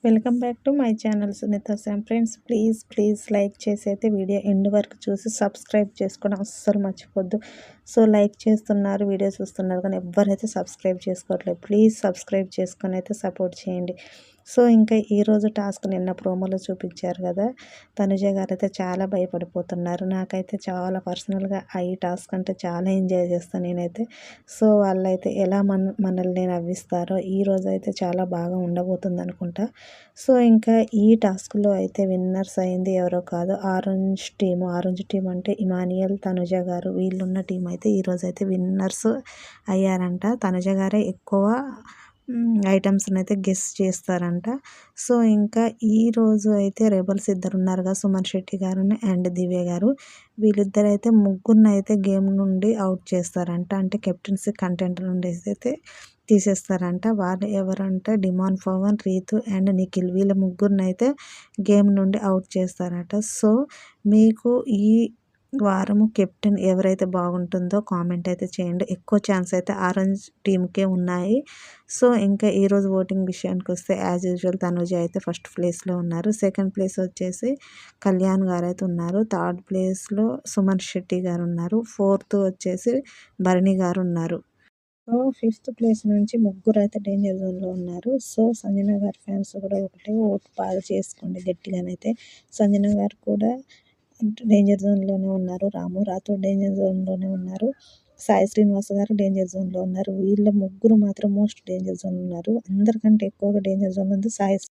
Welcome back to my channel Sunitha Sam. Friends, please like చేసి అయితే video end వరకు చూసి సబ్స్క్రైబ్ చేసుకోవడం అస్సలు మర్చిపోద్దు. సో లైక్ చేస్తున్నారు, వీడియో చూస్తున్నారు, కానీ ఎవరైతే సబ్స్క్రైబ్ చేసుకోవట్లేదు. ప్లీజ్ సబ్స్క్రైబ్ చేసుకొని అయితే సపోర్ట్ చేయండి. సో ఇంకా ఈరోజు టాస్క్ నిన్న ప్రోమోలో చూపించారు కదా, తనుజ గారు అయితే చాలా భయపడిపోతున్నారు. నాకైతే చాలా పర్సనల్గా ఈ టాస్క్ అంటే చాలా ఎంజాయ్ చేస్తాను నేనైతే. సో వాళ్ళైతే ఎలా మనల్ని నవ్విస్తారో ఈరోజు అయితే చాలా బాగా ఉండబోతుంది అనుకుంటా. సో ఇంకా ఈ టాస్క్లో అయితే విన్నర్స్ అయింది ఎవరో కాదు, ఆరెంజ్ టీమ్ అంటే ఇమానియల్, తనుజ గారు, వీళ్ళున్న టీం అయితే ఈరోజు అయితే విన్నర్స్ అయ్యారంట. తనుజ గారే ఎక్కువ ఐటమ్స్ని అయితే గెస్ చేస్తారంట. సో ఇంకా ఈరోజు అయితే రెబల్స్ ఇద్దరు ఉన్నారుగా, సుమన్ శెట్టి గారు అండ్ దివ్య గారు. వీళ్ళిద్దరు అయితే ముగ్గురిని అయితే గేమ్ నుండి అవుట్ చేస్తారంట. అంటే కెప్టెన్సీ కంటెంట్ నుండి అయితే తీసేస్తారంట. వాళ్ళు ఎవరంటే డిమాన్ పవన్, రీతు అండ్ నిఖిల్, వీళ్ళ ముగ్గురిని అయితే గేమ్ నుండి అవుట్ చేస్తారట. సో మీకు ఈ వారము కెప్టెన్ ఎవరైతే బాగుంటుందో కామెంట్ అయితే చేయండి. ఎక్కువ ఛాన్స్ అయితే ఆరెంజ్ టీంకే ఉన్నాయి. సో ఇంకా ఈరోజు ఓటింగ్ విషయానికి వస్తే యాజ్ యూజువల్ తనుజ అయితే ఫస్ట్ ప్లేస్లో ఉన్నారు. సెకండ్ ప్లేస్ వచ్చేసి కళ్యాణ్ గారు అయితే ఉన్నారు. థర్డ్ ప్లేస్లో సుమన్ శెట్టి గారు ఉన్నారు. ఫోర్త్ వచ్చేసి భరణి గారు ఉన్నారు. సో ఫిఫ్త్ ప్లేస్ నుంచి ముగ్గురు అయితే డేంజర్ జోన్లో ఉన్నారు. సో సంజన గారి ఫ్యాన్స్ కూడా ఒకటే ఓటు బాగా చేసుకోండి గట్టిగానైతే. సంజన గారు కూడా డేంజర్ జోన్లోనే ఉన్నారు. రాము రాథోడ్ డేంజర్ జోన్లోనే ఉన్నారు. సాయి శ్రీనివాస్ గారు డేంజర్ జోన్లో ఉన్నారు. వీళ్ళ ముగ్గురు మాత్రం మోస్ట్ డేంజర్ జోన్ ఉన్నారు. అందరికంటే ఎక్కువగా డేంజర్ జోన్ ఉంది సాయి